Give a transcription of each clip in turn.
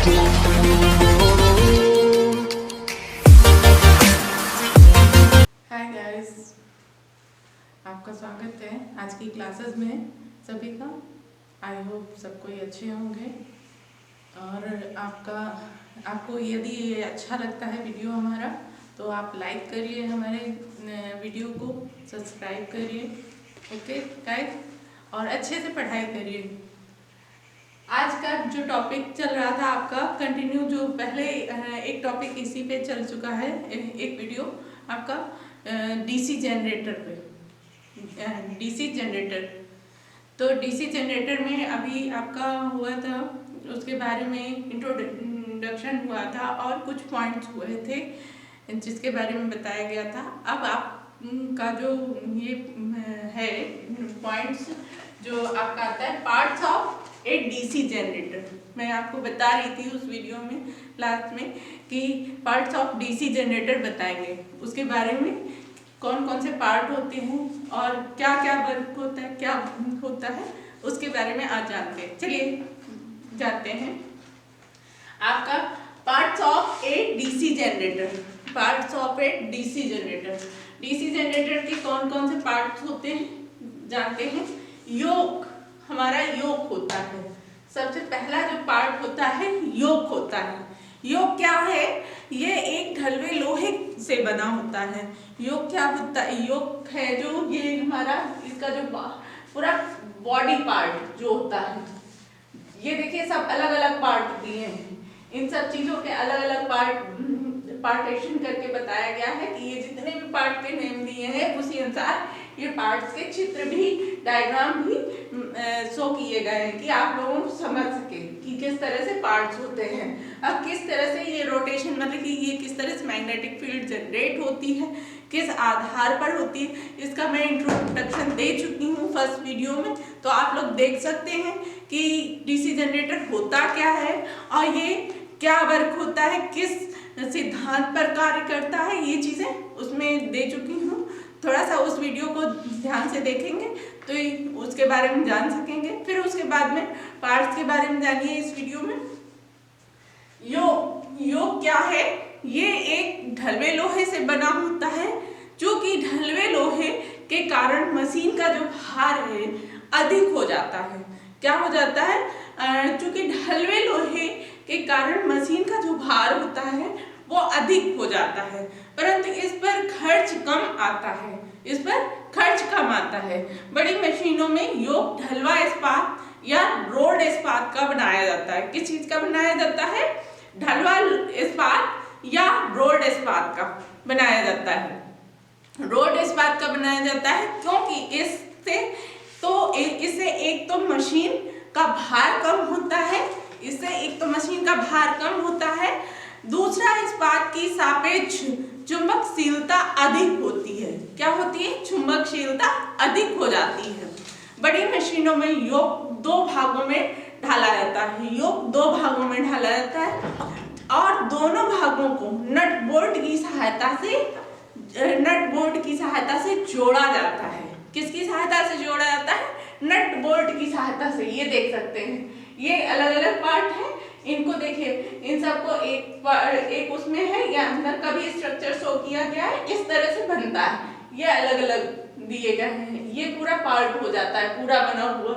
Hi guys, आपका स्वागत है आज की क्लासेस में सभी का। आई होप सब कोई अच्छे होंगे और आपको यदि ये अच्छा लगता है वीडियो हमारा तो आप लाइक करिए, हमारे वीडियो को सब्सक्राइब करिए, ओके गाइस, और अच्छे से पढ़ाई करिए। आज का जो टॉपिक चल रहा था आपका कंटिन्यू, जो पहले एक टॉपिक इसी पे चल चुका है, एक वीडियो आपका डीसी जनरेटर पे, डीसी जनरेटर। तो डीसी जनरेटर में अभी आपका हुआ था, उसके बारे में इंट्रोडक्शन हुआ था और कुछ पॉइंट्स हुए थे जिसके बारे में बताया गया था। अब आपका जो ये है पॉइंट्स जो आपका आता है, parts of A DC generator, मैं आपको बता रही थी उस वीडियो में लास्ट में कि पार्ट्स ऑफ डीसी जनरेटर बताएंगे, उसके बारे में कौन कौन से पार्ट होते हैं और क्या क्या वर्क होता है, क्या होता है, उसके बारे में आज जानते हैं। चलिए जानते हैं आपका parts of A DC generator. Parts of A DC generator, DC generator के कौन कौन से पार्ट्स होते हैं जानते हैं। योक, हमारा योक होता है, सबसे पहला जो पार्ट होता है योक होता है। योक क्या है? ये एक ढलवे लोहे से बना होता है। योक क्या होता है? योक है जो ये हमारा, इसका जो पूरा बॉडी पार्ट जो होता है, ये देखिए सब अलग अलग पार्ट दिए हैं, इन सब चीजों के अलग अलग पार्टेशन करके बताया गया है कि ये जितने भी पार्ट के नेम दिए हैं उसी अनुसार ये पार्ट्स के चित्र भी, डायग्राम भी शो किए गए हैं कि आप लोगों को समझ सके कि किस तरह से पार्ट्स होते हैं। अब किस तरह से ये रोटेशन, मतलब कि ये किस तरह से मैग्नेटिक फील्ड जनरेट होती है, किस आधार पर होती है, इसका मैं इंट्रोडक्शन दे चुकी हूँ फर्स्ट वीडियो में, तो आप लोग देख सकते हैं कि डीसी जनरेटर होता क्या है और ये क्या वर्क होता है, किस सिद्धांत पर कार्य करता है, ये चीजें उसमें दे चुकी हूँ। थोड़ा सा उस वीडियो को ध्यान से देखेंगे तो उसके बारे में जान सकेंगे। फिर उसके बाद में पार्ट्स के बारे में जानिए इस वीडियो में। योग क्या है? ये एक ढलवे लोहे से बना होता है, जो कि ढलवे लोहे के कारण मशीन का जो भार है अधिक हो जाता है। क्या हो जाता है? चूंकि ढलवे लोहे के कारण मशीन का जो भार होता है वो अधिक हो जाता है, परंतु इस पर खर्च कम आता है, इस पर खर्च कम आता है। बड़ी मशीनों में योग ढलवा इस्पात या रोड इस्पात का बनाया जाता है। किस चीज का बनाया जाता है? ढलवा इस्पात या रोड इस्पात का बनाया जाता है। रोड इस्पात का बनाया जाता है क्योंकि इससे एक तो मशीन का भार कम होता है, दूसरा इस्पात की सापेक्ष चुंबकशीलता अधिक होती है। क्या होती है? चुंबकशीलता अधिक हो जाती है। बड़ी मशीनों में योग दो भागों में ढाला जाता है, और दोनों भागों को नट बोल्ट की सहायता से जोड़ा जाता है। किसकी सहायता से जोड़ा जाता है? नट बोल्ट की सहायता से। ये देख सकते हैं, ये अलग अलग पार्ट है, इनको देखिए, इन सबको एक उसमें है या अंदर का भी स्ट्रक्चर शो किया गया है, इस तरह से बनता है। ये अलग अलग दिए गए हैं, ये पूरा पार्ट हो जाता है, पूरा बना हुआ।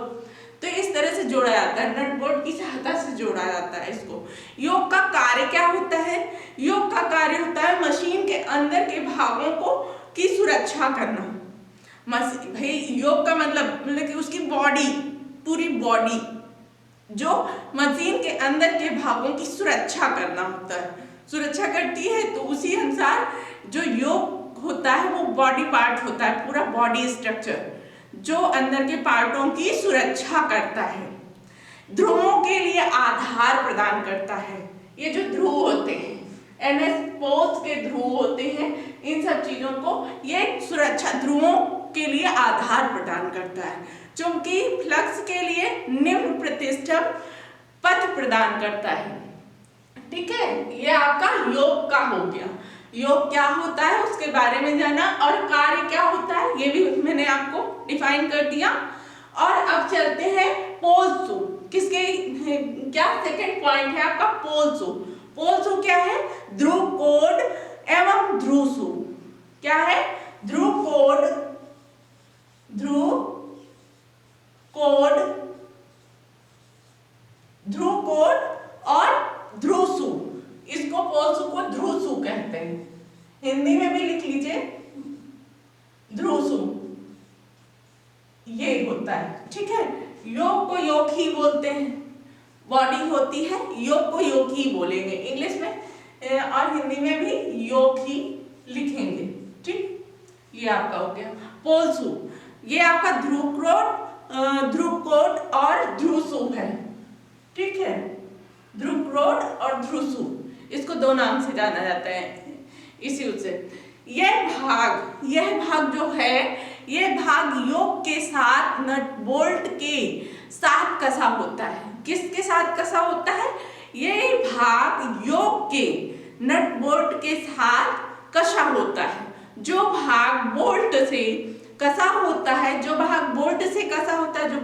तो इस तरह से जोड़ा जाता है, नट बोल्ट की सहायता से जोड़ा जाता है इसको। योग का कार्य क्या होता है? योग का कार्य होता है मशीन के अंदर के भागों की सुरक्षा करना। भाई योग का मतलब कि उसकी बॉडी, पूरी बॉडी जो मशीन के अंदर के भागों की सुरक्षा करना होता है, सुरक्षा करती है। तो उसी अनुसार जो योग होता है वो बॉडी पार्ट होता है, पूरा बॉडी स्ट्रक्चर जो अंदर के पार्टों की सुरक्षा करता है। ध्रुवों के लिए आधार प्रदान करता है। ये जो ध्रुव होते हैं, एनएस पोल्स के ध्रुव होते हैं, इन सब चीजों को ये सुरक्षा, ध्रुवों के लिए आधार प्रदान करता है। चुंबकीय फ्लक्स के लिए निम्न प्रतिष्ठित पथ प्रदान करता है। ठीक है, ये आपका योग का हो गया। योग क्या होता है उसके बारे में जाना, और कार्य क्या होता है ये भी मैंने आपको डिफाइन कर दिया। और अब चलते हैं पोल्स टू। किसके क्या सेकंड पॉइंट है आपका पोलसू। पोलसू क्या है? ध्रुव कोड एवं ध्रुसू। क्या है? ध्रुव कोड, ध्रुव कोड, ध्रुव कोड और ध्रुसू। इसको पोलसू को ध्रुसू कहते हैं। हिंदी में भी लिख लीजिए ध्रुसू, ये होता है। ठीक है, योग को योग ही बोलते हैं, बॉडी होती है, योग को योग ही बोलेंगे इंग्लिश में और हिंदी में भी योग ही लिखेंगे। ठीक, ये आपका हो गया पोलसू। ये आपका ध्रुव कोड, ध्रुव कोड और ध्रुसू है। ठीक है, ध्रुव कोड और ध्रुसू, इसको दो नाम से जाना जाता है इसी से। यह भाग जो है, यह भाग योग के साथ नट बोल्ट के साथ कसा होता है। किसके साथ कसा होता है? यह भाग योग के नट बोल्ट के साथ कसा होता है। जो भाग बोल्ट से कसा होता है, जो भाग बोल्ट से कसा होता है, जो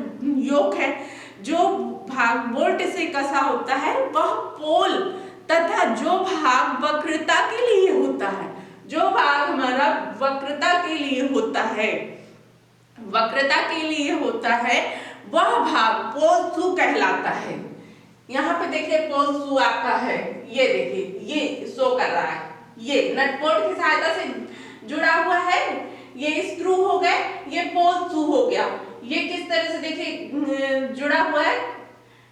योग है, जो भाग बोल्ट से कसा होता है वह पोल तथा जो भाग वक्रता के लिए होता है, जो भाग हमारा वक्रता के लिए होता है, वक्रता के लिए होता है, वह भाग पोलसू कहलाता है। यहाँ पे देखिए पोलसू आपका है, ये देखिए ये शो कर रहा है, ये नट बोल्ट की सहायता से जुड़ा हुआ है, ये स्क्रू हो गए, ये पोलसू हो गया। ये किस तरह से देखिए जुड़ा हुआ है,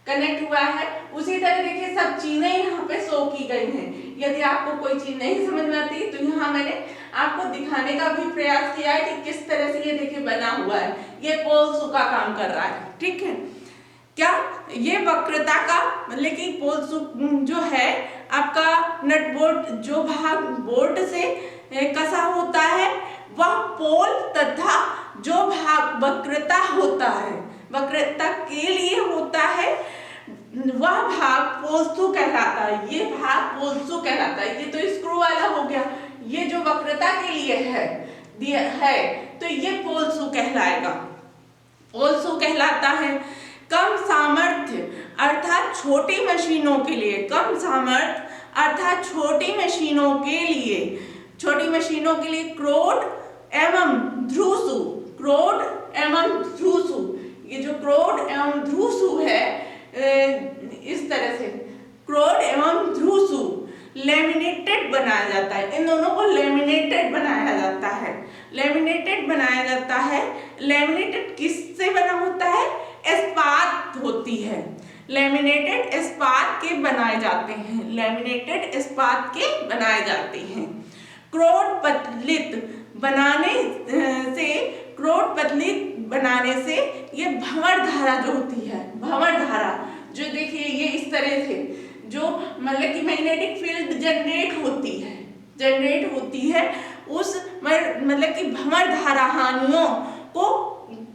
कनेक्ट हुआ है। उसी तरह देखिए सब चीजें यहाँ पे शो की गई हैं। यदि आपको कोई चीज नहीं समझ में आती तो यहाँ मैंने आपको दिखाने का भी प्रयास किया है कि किस तरह से ये देखिए बना हुआ है, ये पोलसू का काम कर रहा है। ठीक है, क्या ये वक्रता का मतलब कि पोलसू जो है आपका नट बोल्ट, जो भाग बोल्ट से कसा होता है वह पोल तथा जो भाग वक्रता होता है, वक्रता के लिए होता है, वह भाग पोलसू कहलाता है। ये भाग पोलसू कहलाता है। ये तो स्क्रू वाला हो गया, ये जो वक्रता के लिए है तो ये पोलसू कहलाएगा, पोलसू कहलाता है। कम सामर्थ्य अर्थात छोटी मशीनों के लिए, कम सामर्थ्य अर्थात छोटी मशीनों के लिए, छोटी मशीनों के लिए क्रोड एवं ध्रुसू, क्रोड एवं ध्रुसू, ये जो क्रोड एवं ध्रुसू है इस तरह से क्रोड एवं ध्रुसू लेमिनेटेड बनाया जाता है। इन दोनों को लेमिनेटेड बनाया जाता है, लेमिनेटेड बनाया जाता है। लेमिनेटेड किससे बना होता है? इस्पात होती है, लेमिनेटेड इस्पात के बनाए जाते हैं, लेमिनेटेड इस्पात के बनाए जाते हैं। क्रोड पतलित बनाने से, क्रोड पतलित बनाने से ये भंवर धारा जो होती है, भंवर धारा जो देखिए ये इस तरह से जो मतलब कि मैग्नेटिक फील्ड जनरेट होती है उस मतलब कि भंवर धारा हानियों को,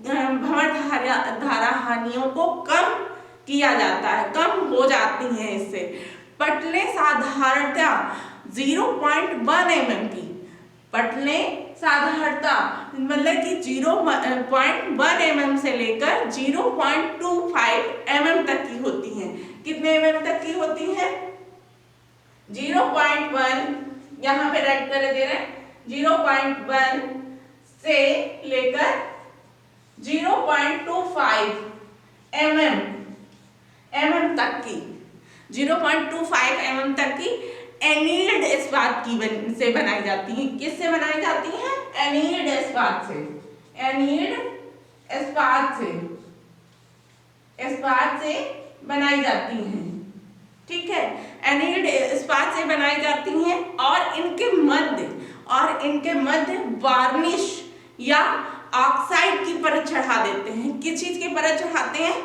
भंवर धारा हानियों को कम किया जाता है, कम हो जाती हैं इससे। पटलें साधारणतया 0.1 mm की, पटलें साधारणता मतलब कि 0.1 mm से लेकर 0.25 mm तक की होती हैं। कितने mm तक की होती हैं? 0.1, यहाँ पे राइट कर दे रहे हैं, 0.1 से लेकर 0.25 mm तक की, 0.25 mm तक की एनील्ड इस्पात की से बनाई जाती है। किससे बनाई जाती है? एनील्ड इस्पात से, एनील्ड इस्पात से बनाई जाती हैं। ठीक है, एनील्ड इस्पात से बनाई जाती हैं और इनके मध्य वार्निश या ऑक्साइड की परत चढ़ा देते हैं। किस चीज की परत चढ़ाते हैं?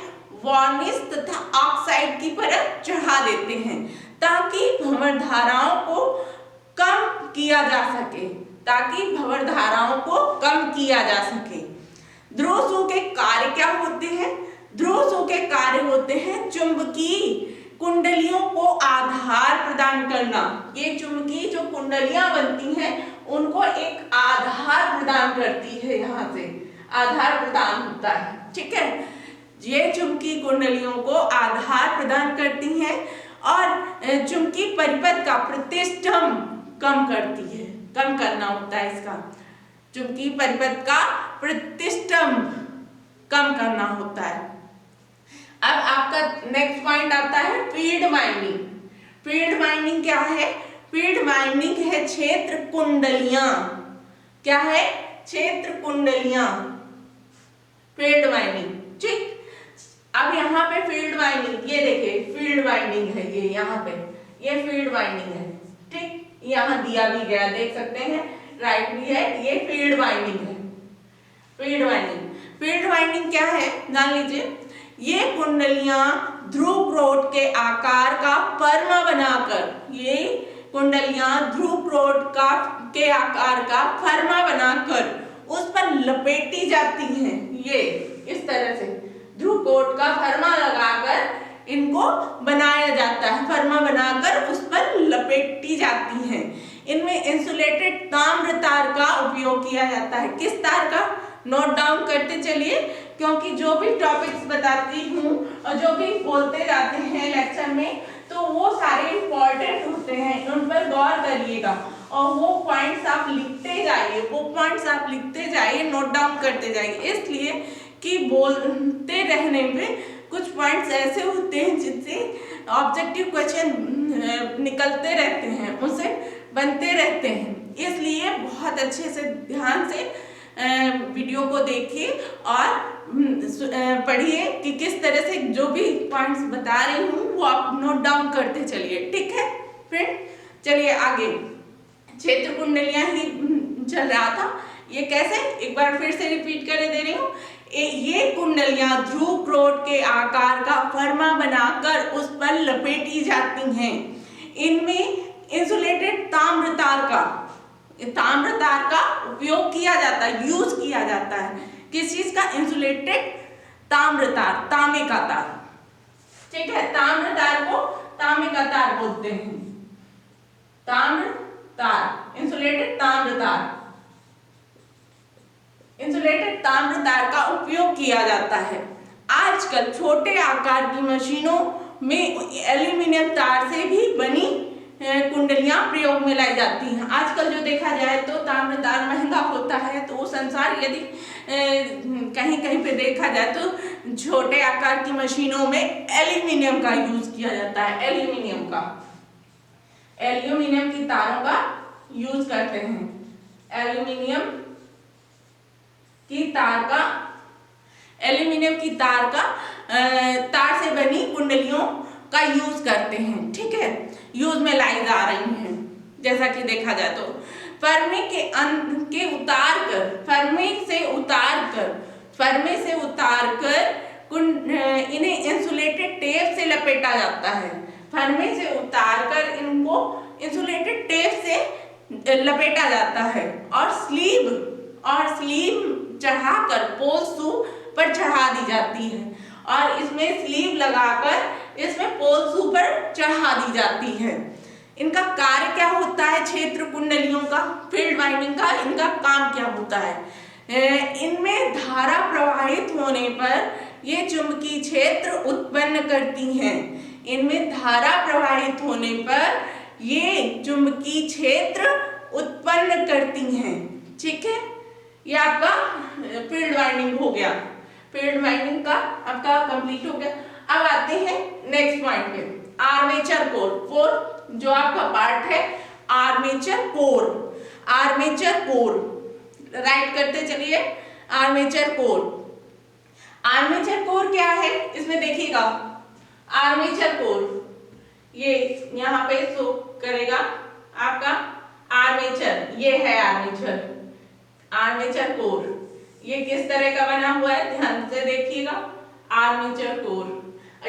वार्निश तथा ऑक्साइड की परत चढ़ा देते हैं ताकि भंवर धाराओं को कम किया जा सके, ताकि भंवर धाराओं को कम किया जा सके। ध्रुसू के कार्य क्या होते हैं? ध्रुसू के कार्य होते हैं चुंबकीय कुंडलियों को आधार प्रदान करना। ये चुंबकीय जो कुंडलियां बनती हैं उनको एक आधार प्रदान करती है, यहाँ से आधार प्रदान होता है। ठीक है, ये चुंबकीय कुंडलियों को आधार प्रदान करती हैं और चुंबकीय परिपथ का प्रतिष्ठम कम करती है, कम करना होता है इसका, चुंबकीय परिपथ का प्रतिष्ठम कम करना होता है। अब आपका नेक्स्ट पॉइंट आता है फील्ड वाइंडिंग। फील्ड वाइंडिंग क्या है? फील्ड वाइंडिंग है क्षेत्र कुंडलियां। क्या है? क्षेत्र कुंडलियां, फील्ड वाइंडिंग। ठीक, अब यहाँ पे फील्ड वाइंडिंग, ये देखिए फील्ड वाइंडिंग है, ये यहाँ पे ये फील्ड वाइंडिंग है। ठीक, यहाँ दिया भी गया, देख सकते हैं, राइट भी है, ये फील्ड वाइंडिंग है। फील्ड वाइंडिंग, फील्ड वाइंडिंग क्या है जान लीजिए। ये कुंडलियां ध्रुव क्रोट के आकार का फर्मा बनाकर, ये कुंडलियां ध्रुव क्रोट के आकार का फर्मा बनाकर उस पर लपेटी जाती हैं। ये इस तरह से ध्रुव क्रोट का फर्मा लगाकर इनको बनाया जाता है, फर्मा बनाकर उस पर लपेटी जाती हैं। इनमें इंसुलेटेड ताम्र तार का उपयोग किया जाता है। किस तार का? नोट डाउन करते चलिए, क्योंकि जो भी टॉपिक्स बताती हूँ और जो भी बोलते जाते हैं लेक्चर में, तो वो सारे इंपॉर्टेंट होते हैं, उन पर गौर करिएगा और वो पॉइंट्स आप लिखते जाइए, वो पॉइंट्स आप लिखते जाइए, नोट डाउन करते जाइए, इसलिए कि बोलते रहने पे कुछ पॉइंट्स ऐसे होते हैं जिनसे ऑब्जेक्टिव क्वेश्चन निकलते रहते हैं, उनसे बनते रहते हैं। इसलिए बहुत अच्छे से ध्यान से वीडियो को देखिए और पढ़िए कि किस तरह से जो भी पॉइंट्स बता रही हूँ वो आप नोट डाउन करते चलिए। ठीक है फ्रेंड, चलिए आगे। क्षेत्र कुंडलियां ही चल रहा था, ये कैसे, एक बार फिर से रिपीट कर दे रही हूँ। ये कुंडलियां ध्रुव क्रोट के आकार का फर्मा बनाकर उस पर लपेटी जाती हैं। इनमें इंसुलेटेड ताम्र तार का उपयोग किया जाता है, यूज किया जाता है। किस चीज का? इंसुलेटेड ताम्र तार, तांबे का तार। ठीक है, ताम्र तार को तांबे का तार बोलते हैं, ताम्र तार, इंसुलेटेड ताम्र तार, इंसुलेटेड ताम्र तार का उपयोग किया जाता है। आजकल छोटे आकार की मशीनों में एल्यूमिनियम तार से भी बनी कुंडलियां प्रयोग में लाई जाती हैं। आजकल जो देखा जाए तो ताम्र तार महंगा होता है, तो वो संसार यदि कहीं कहीं पे देखा जाए तो छोटे आकार की मशीनों में एल्यूमिनियम का यूज किया जाता है, एल्यूमिनियम की तारों का यूज करते हैं। एल्यूमिनियम की तार से बनी कुंडलियों का यूज करते हैं। ठीक है, यूज में लाई जा रही हैं। जैसा कि देखा जाए तो फर्मे से उतार कर इन्हें इंसुलेटेड टेप से लपेटा जाता है। फर्मे से उतार कर इनको इंसुलेटेड टेप से लपेटा जाता है और स्लीव चढ़ाकर पोल्सू पर चढ़ा दी जाती है, और इसमें स्लीव लगाकर इसमें पोल्सू पर चढ़ा दी जाती है। इनका कार्य क्या होता है? क्षेत्र कुंडलियों का, फील्ड वाइंडिंग का इनका काम क्या होता है? इनमें धारा प्रवाहित होने पर ये चुंबकीय क्षेत्र उत्पन्न करती हैं। इनमें धारा प्रवाहित होने पर ये चुंबकीय क्षेत्र उत्पन्न करती हैं। ठीक है, ये आपका फील्ड वाइंडिंग हो गया, फील्ड वाइंडिंग का आपका कंप्लीट हो गया। अब आते हैं नेक्स्ट पॉइंट पे, आर्मेचर कोर। जो आपका पार्ट है आर्मेचर कोर, राइट करते चलिए। आर्मेचर कोर क्या है इसमें देखिएगा। आर्मेचर कोर ये यहाँ पे शो करेगा आपका आर्मेचर, ये है आर्मेचर कोर। ये किस तरह का बना हुआ है ध्यान से देखिएगा। आर्मेचर कोर,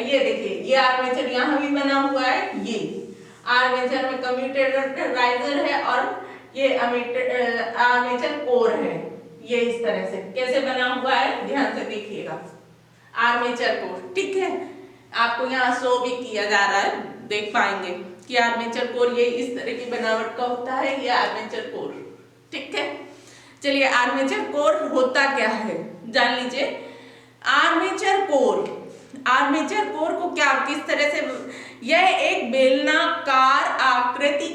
ये देखिए ये आर्मेचर यहाँ भी बना हुआ है। ये आर्मेचर में कम्यूटेटर है और ये आर्मेचर कोर है। ये इस तरह से कैसे बना हुआ है ध्यान से देखिएगा, आर्मेचर कोर। ठीक है, आपको यहाँ शो भी किया जा रहा है, देख पाएंगे कि आर्मेचर कोर ये इस तरह की बनावट का होता है, ये आर्मेचर कोर। ठीक है, चलिए आर्मेचर कोर होता क्या है जान लीजिए। आर्मेचर कोर, आर्मेचर कोर को क्या किस तरह से, यह एक बेलनाकार आकृति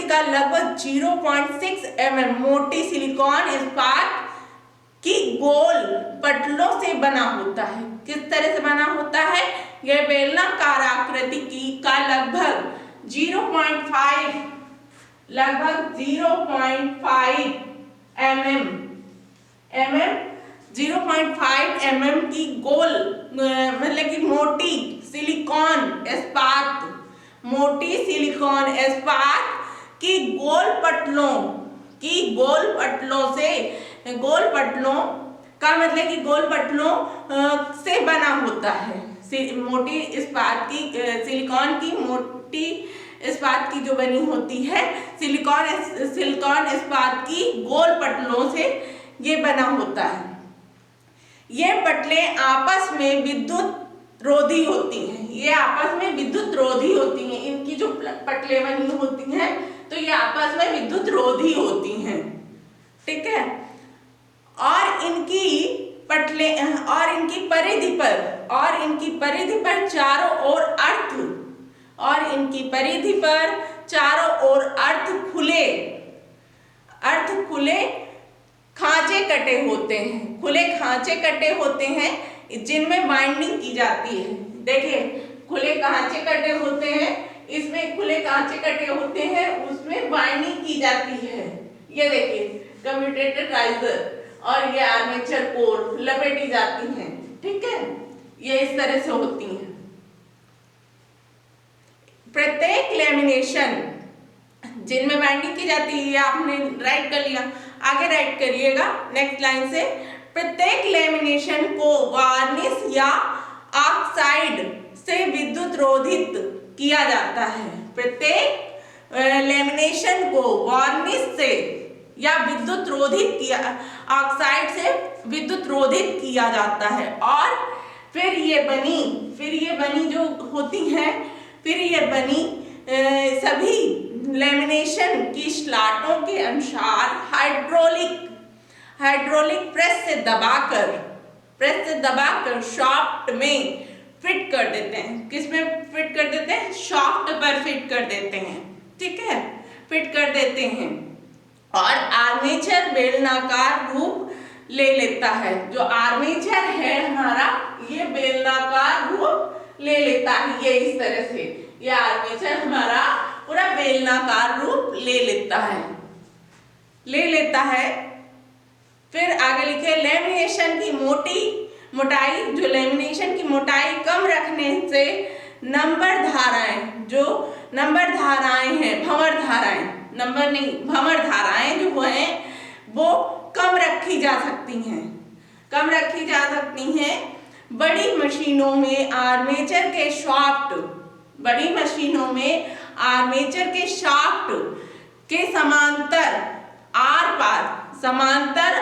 का लगभग 0.6 mm मोटी सिलिकॉन इस्पात की गोल पटलों से बना होता है। किस तरह से बना होता है? यह बेलनाकार आकृति का लगभग 0.5 mm की गोल मतलब कि मोटी सिलिकॉन इस्पात की गोल पटलों का मतलब कि गोल पटलों से बना होता है। मोटी इस्पात की सिलिकॉन की मोटी इस्पात की जो बनी होती है, सिलिकॉन इस्पात की गोल पटलों से ये बना होता है। ये पटले आपस में विद्युत रोधी होती हैं। ये आपस में विद्युत रोधी होती हैं। इनकी जो पटले बनी होती हैं तो ये आपस में विद्युत रोधी होती हैं, ठीक है। और इनकी परिधि पर चारों ओर अर्ध खुले खांचे कटे होते हैं जिनमें बाइंडिंग की जाती है। देखिए, खुले खांचे कटे होते हैं, इसमें खुले खांचे कटे होते हैं, उसमें बाइंडिंग की जाती है। ये देखिए कम्यूटेटर राइजर और ये आर्मेचर कोर लपेटी जाती हैं, ठीक है। ये इस तरह से होती हैं। प्रत्येक लेमिनेशन जिनमें बाइंडिंग की जाती है, आपने राइट कर लिया, आगे राइट करिएगा नेक्स्ट लाइन से। प्रत्येक लेमिनेशन को वार्निश या ऑक्साइड से विद्युत रोधित किया जाता है। प्रत्येक लेमिनेशन को वार्निश से या ऑक्साइड से विद्युत रोधित किया जाता है। और फिर ये बनी जो होती हैं, सभी लेमिनेशन की स्लॉटों के अनुसार हाइड्रोलिक प्रेस से दबाकर शाफ्ट में फिट कर देते हैं। किसमें फिट कर देते हैं? शाफ्ट पर फिट कर देते हैं, ठीक है, फिट कर देते हैं। और आर्मेचर बेलनाकार रूप ले लेता है। जो आर्मेचर है हमारा, ये बेलनाकार रूप ले लेता है। ये इस तरह से ये आर्मेचर हमारा पूरा बेलनाकार रूप ले लेता है। फिर आगे लिखे लेमिनेशन की मोटाई, जो लेमिनेशन की मोटाई कम रखने से भंवर धाराएं जो हैं वो कम रखी जा सकती हैं। बड़ी मशीनों में आर्मेचर के शाफ्ट के समांतर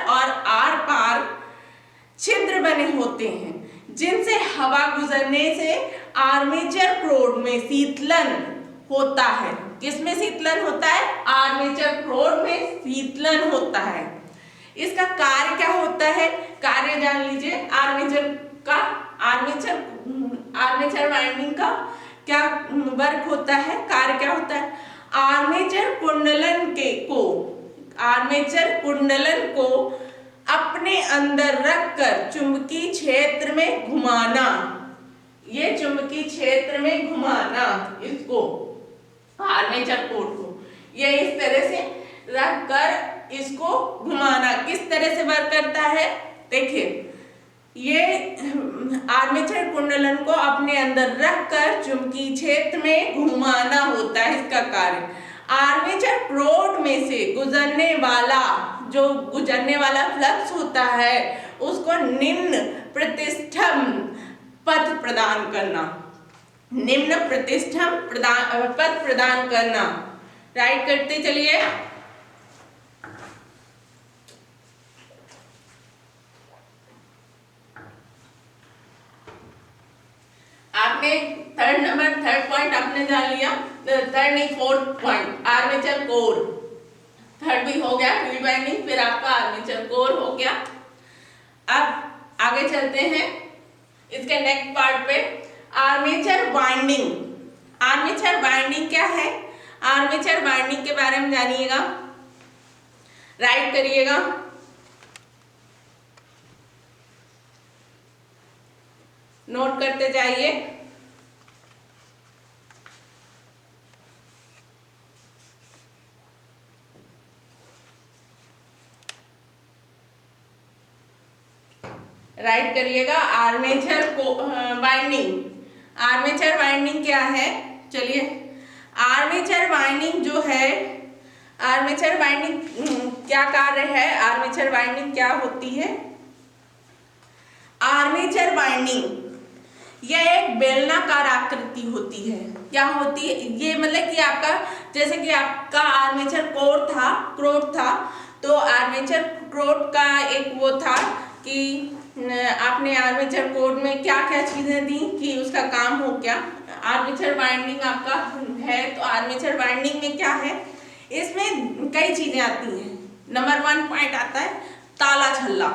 और आर पार छिद्र बने होते हैं, जिनसे हवा गुजरने से आर्मेचर कोर में शीतलन होता है। किसमें शीतलन होता है? आर्मेचर कोर में शीतलन होता है। इसका कार्य क्या होता है? कार्य जान लीजिए। आर्मेचर वाइंडिंग का क्या वर्क होता है, कार्य क्या होता है? आर्मेचर कुंडलन को अपने अंदर रखकर चुंबकीय क्षेत्र में घुमाना। ये चुंबकीय क्षेत्र में घुमाना, इसको आर्मेचर कोर को ये इस तरह से रखकर इसको घुमाना। किस तरह से वर्क करता है? देखिए, ये आर्मेचर कुंडलन को अपने अंदर रखकर चुंबकीय क्षेत्र में घुमाना होता है इसका कार्य। आर्मेचर कोर में से गुजरने वाला फ्लक्स होता है, उसको निम्न प्रतिष्ठम पथ प्रदान करना। राइट करते चलिए। आपने थर्ड पॉइंट आपने जान लिया, थर्ड नहीं fourth point armature core. Third भी हो गया, फील्ड वाइंडिंग, फिर आपका आर्मेचर कोर हो गया। अब आगे चलते हैं इसके नेक्स्ट पार्ट पे। Armature winding. आर्मेचर वाइंडिंग क्या है? आर्मेचर वाइंडिंग के बारे में जानिएगा, राइट करिएगा। नोट करते जाइए। राइट करिएगा। आर्मेचर को वाइंडिंग। आर्मेचर वाइंडिंग क्या है? चलिए, आर्मेचर वाइंडिंग जो है, आर्मेचर वाइंडिंग क्या कार्य है? आर्मेचर वाइंडिंग क्या होती है? आर्मेचर वाइंडिंग यह एक बेलनाकार आकृति होती है। क्या होती है ये? मतलब कि आपका, जैसे कि आपका आर्मेचर कोर था, तो आर्मेचर कोर का एक वो था कि आपने आर्मेचर कोर में क्या क्या चीजें दी कि उसका काम हो क्या। आर्मेचर वाइंडिंग आपका है, तो आर्मेचर वाइंडिंग में क्या है? इसमें कई चीजें आती हैं। नंबर 1 पॉइंट आता है ताला छल्ला।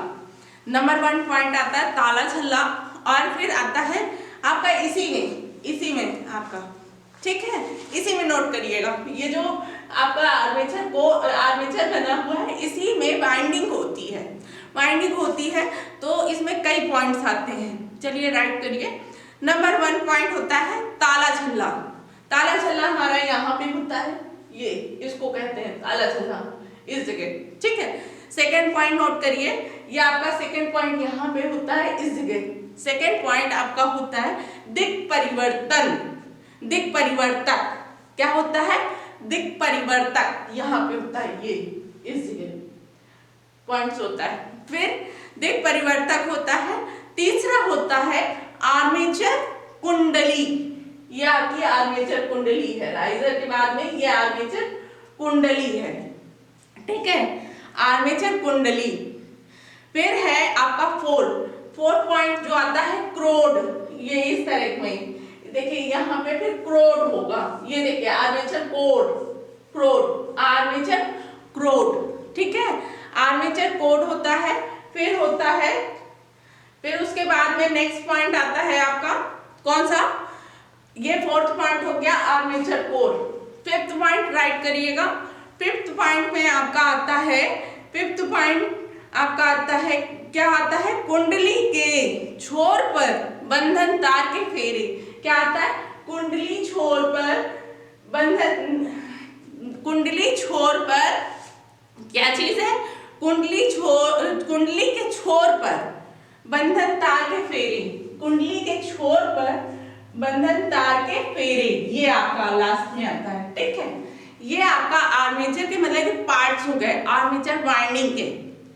नंबर 1 पॉइंट आता है ताला छल्ला, और फिर आता है आपका इसी में आपका, ठीक है, इसी में नोट करिएगा। ये जो आपका आर्मेचर बना हुआ है, इसी में वाइंडिंग होती है। वाइंडिंग होती है तो इसमें कई पॉइंट्स आते हैं। चलिए राइट करिए। नंबर 1 पॉइंट होता है ताला छल्ला। ताला छल्ला हमारा यहाँ पे होता है, ये इसको कहते हैं ताला छल्ला, इस जगह, ठीक है। सेकेंड पॉइंट नोट करिए, ये आपका सेकेंड पॉइंट यहाँ पे होता है इस जगह। सेकेंड पॉइंट आपका होता है दिक् परिवर्तन। दिक् परिवर्तक क्या होता है? दिक् परिवर्तक यहाँ पे होता है, ये इस जगह पॉइंट्स होता है। फिर दिक् परिवर्तक होता है। तीसरा होता है आर्मेचर कुंडली। ये आपकी आर्मेचर कुंडली है, राइजर के बाद में ये आर्मेचर कुंडली है, ठीक है, आर्मेचर कुंडली। फिर है आपका फोर्थ पॉइंट जो आता है क्रोड। ये इस तरह में देखिए, यहाँ पे फिर क्रोड होगा। ये देखिए आर्मेचर क्रोड, आर्मेचर क्रोड, ठीक है, आर्मेचर कोड होता है। फिर उसके बाद में नेक्स्ट पॉइंट आता है आपका कौन सा? ये फोर्थ पॉइंट हो गया armature code. Fifth point right करिएगा। फिफ्थ पॉइंट में आपका आता है, फिफ्थ पॉइंट आपका आता है, क्या आता है? कुंडली के छोर पर बंधन तार के फेरे। क्या आता है? कुंडली छोर पर क्या चीज है? कुंडली के छोर पर बंधन तार के फेरे। कुंडली के छोर पर बंधन तार के फेरे, ये आपका लास्ट में आता है, ठीक है। ये आपका आर्मेचर के मतलब के पार्ट्स हो गए, आर्मेचर वाइंडिंग के,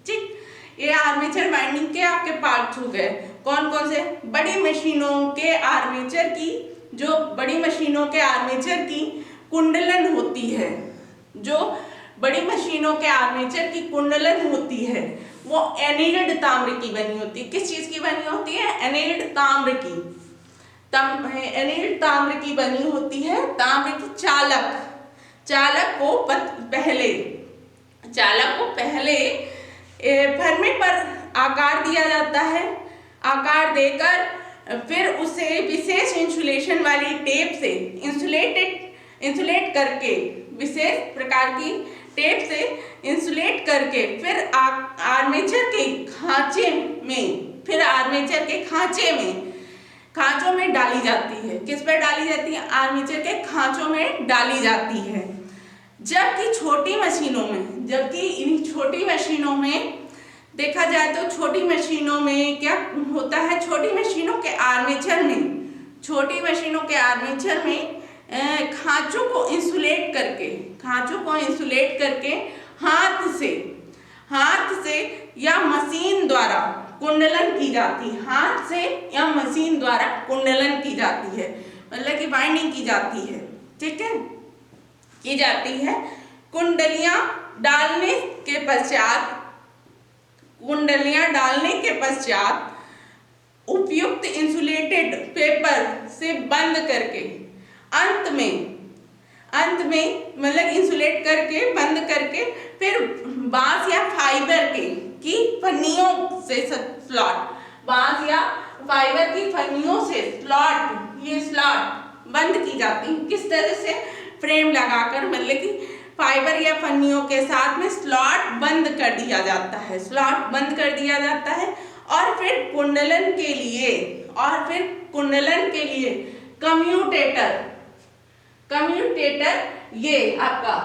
ठीक। ये आर्मेचर वाइंडिंग के आपके पार्ट्स हो गए। कौन कौन से? बड़ी मशीनों के आर्मेचर की, जो बड़ी मशीनों के आर्मेचर की कुंडलन होती है, जो बड़ी मशीनों के आर्मेचर की कुंडलन होती है, वो एनील्ड ताम्र की बनी होती है। किस चीज की बनी होती है? एनील्ड ताम्र की। एनील्ड ताम्र की बनी होती है। ताम्र की चालक को पहले फरमे पर आकार दिया जाता है। आकार देकर फिर उसे विशेष इंसुलेशन वाली टेप से इंसुलेट करके, विशेष प्रकार की टेप से इंसुलेट करके फिर आर्मेचर के खांचों में डाली जाती है। किस पर डाली जाती है? आर्मेचर के खांचों में डाली जाती है। जबकि इन छोटी मशीनों में देखा जाए तो छोटी मशीनों में क्या होता है? छोटी मशीनों के आर्मेचर में खांचों को इंसुलेट करके हाथ से या मशीन द्वारा कुंडलन की जाती है। हाथ से या मशीन द्वारा कुंडलन की जाती है, मतलब कि बाइंडिंग की जाती है, ठीक है, की जाती है। कुंडलियां डालने के पश्चात उपयुक्त इंसुलेटेड पेपर से बंद करके अंत में मतलब इंसुलेट करके बंद करके फिर बांस या फाइबर की पन्नियों से बांस या फाइबर की फनियों से स्लॉट, ये स्लॉट बंद की जाती है। किस तरह से? फ्रेम लगाकर, मतलब कि फाइबर या फनियों के साथ में स्लॉट बंद कर दिया जाता है, स्लॉट बंद कर दिया जाता है। और फिर कुंडलन के लिए कम्यूटेटर, ये आपका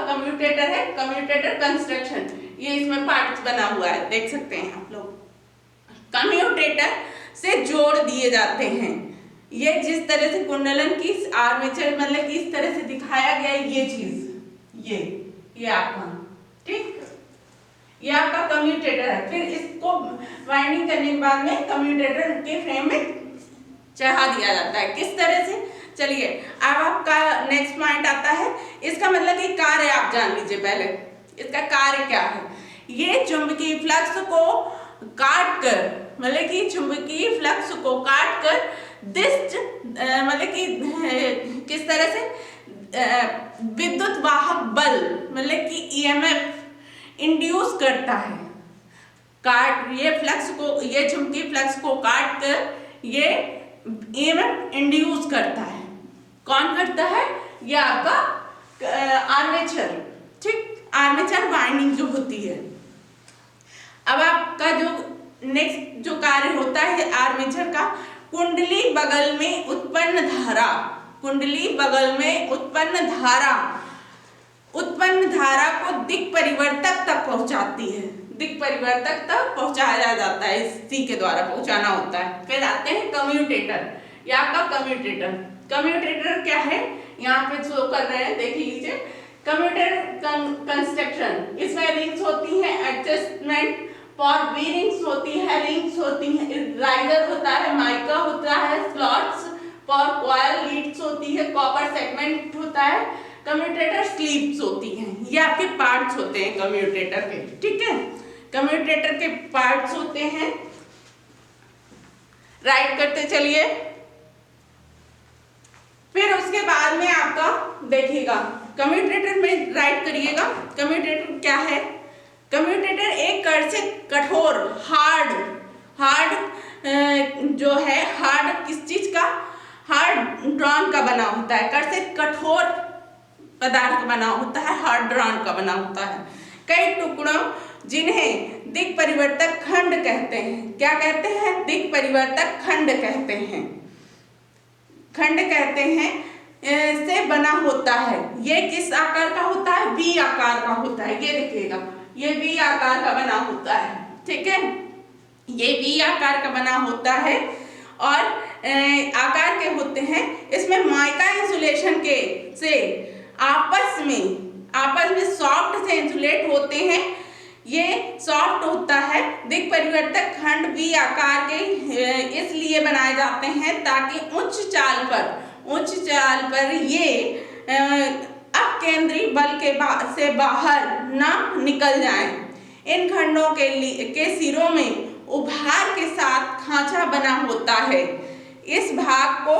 कम्यूटेटर है, कम्यूटेटर कंस्ट्रक्शन, ये इसमें पार्ट्स बना हुआ है, देख सकते हैं आप लोग। कम्यूटेटर से जोड़ दिए जाते हैं। ये जिस तरह से कुंडलन की आर्मेचर, मतलब कि इस तरह से दिखाया गया है, ये चीज, ये आपका, ठीक, ये आपका कम्यूटेटर है। फिर इसको वाइंडिंग करने के बाद में कम्यूटेटर के फ्रेम में चढ़ा दिया जाता है। किस तरह से? चलिए अब आपका नेक्स्ट पॉइंट आता है, इसका मतलब कि कार्य आप जान लीजिए पहले, इसका कार्य क्या है। ये चुंबकीय फ्लक्स को काट कर, मतलब कि चुंबकीय फ्लक्स को काट कर मतलब कि किस तरह से विद्युत वाहक बल, मतलब कि ईएमएफ इंड्यूस करता है। ये चुंबकीय फ्लक्स को काट कर ये ईएमएफ इंड्यूस करता है। कौन करता है? ये आपका आर्मेचर, ठीक, आर्मेचर वाइंडिंग जो होती है। अब आपका जो नेक्स्ट जो कार्य होता है आर्मेचर का, कुंडली बगल में उत्पन्न धारा को दिक् परिवर्तक तक पहुंचाती है, दिक् परिवर्तक तक पहुंचाया जाता है, इसी के द्वारा पहुंचाना होता है। फिर आते हैं कम्यूटेटर, ये आपका कम्यूटेटर क्या है, यहाँ पे शो कर रहे हैं, देख लीजिए। कम्यूटेटर कंस्ट्रक्शन, इसमें रिंग्स होती है, एडजस्टमेंट फॉर बीरिंग्स होती है, रिंग्स होती है, राइजर होता है, माइका होता है, स्लॉट्स फॉर कॉइल, लीड्स होती है, कॉपर सेगमेंट होता है, कम्यूटेटर स्लीव्स होती हैं। ये आपके पार्ट्स होते हैं कम्यूटेटर के, ठीक है, कम्यूटेटर के पार्ट्स होते हैं। राइट करते चलिए। फिर उसके बाद में आपका देखिएगा, कम्यूटेटर में राइट करिएगा। कम्यूटेटर क्या है? कम्यूटेटर एक कड़ से कठोर, हार्ड जो है, हार्ड किस चीज का? हार्ड ड्रॉन का बना होता है, कड़ से कठोर पदार्थ का बना होता है, हार्ड ड्रॉन का बना होता है। कई टुकड़ों, जिन्हें दिक् परिवर्तक खंड कहते हैं। क्या कहते हैं? दिक् परिवर्तक खंड कहते हैं, से बना होता है। ये किस आकार का होता है? वी आकार का होता है। ये देखिएगा, ये वी आकार का बना होता है, ठीक है, ये वी आकार का बना होता है और आकार के होते हैं। इसमें माइका इंसुलेशन के से आपस में सॉफ्ट से इंसुलेट होते हैं। ये सॉफ्ट होता है। दिक् परिवर्तक खंड वी आकार के इसलिए बनाए जाते हैं ताकि उच्च चाल पर ये अपकेंद्री बल से बाहर ना निकल जाएं। इन खंडों के सिरों में उभार के साथ खांचा बना होता है। इस भाग को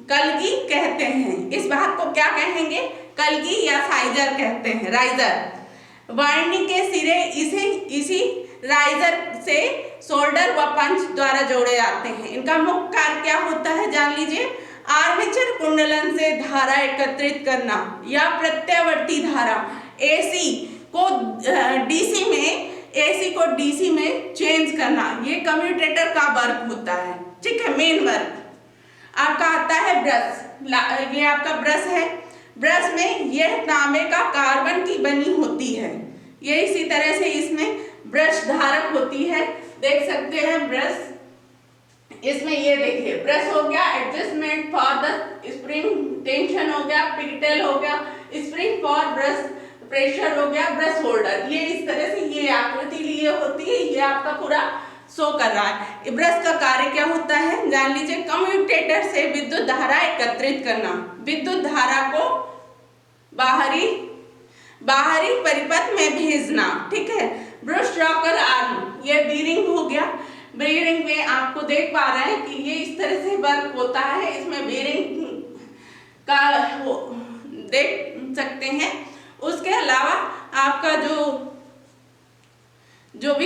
कलगी कहते हैं। इस भाग को क्या कहेंगे? कलगी या साइजर कहते हैं, राइजर। वाइंडिंग के सिरे इसी राइजर से शोल्डर व पंच द्वारा जोड़े जाते हैं। इनका मुख्य कार्य क्या होता है जान लीजिए। आर्मेचर कुंडलन से धारा एकत्रित करना या प्रत्यावर्ती धारा एसी को डीसी में चेंज करना, ये कम्यूटेटर का वर्क होता है, ठीक है। मेन वर्क आपका आता है ब्रश। ये आपका ब्रश है। ब्रश में यह तांबे का कार्बन की बनी होती है। ये इसी तरह से इसमें ब्रश धारक होती है, देख सकते हैं ब्रश। इसमें ये देखिए, ब्रश हो गया, adjustment for the spring tension हो गया, पिगटेल हो गया, स्प्रिंग फॉर ब्रश प्रेशर हो गया, ब्रश होल्डर। ये इस तरह से ये आकृति लिए होती है। ये आपका पूरा शो कर रहा है। ब्रश का कार्य क्या होता है जान लीजिए। कम्यूटेटर से विद्युत धारा एकत्रित करना, विद्युत धारा को बाहरी परिपथ में भेजना, ठीक है। ब्रश रॉकर आर्म, ये बीरिंग हो गया। बीरिंग में आपको देख पा रहे हैं कि ये इस तरह से वर्क होता है। इसमें बीरिंग का देख सकते हैं। उसके अलावा आपका जो भी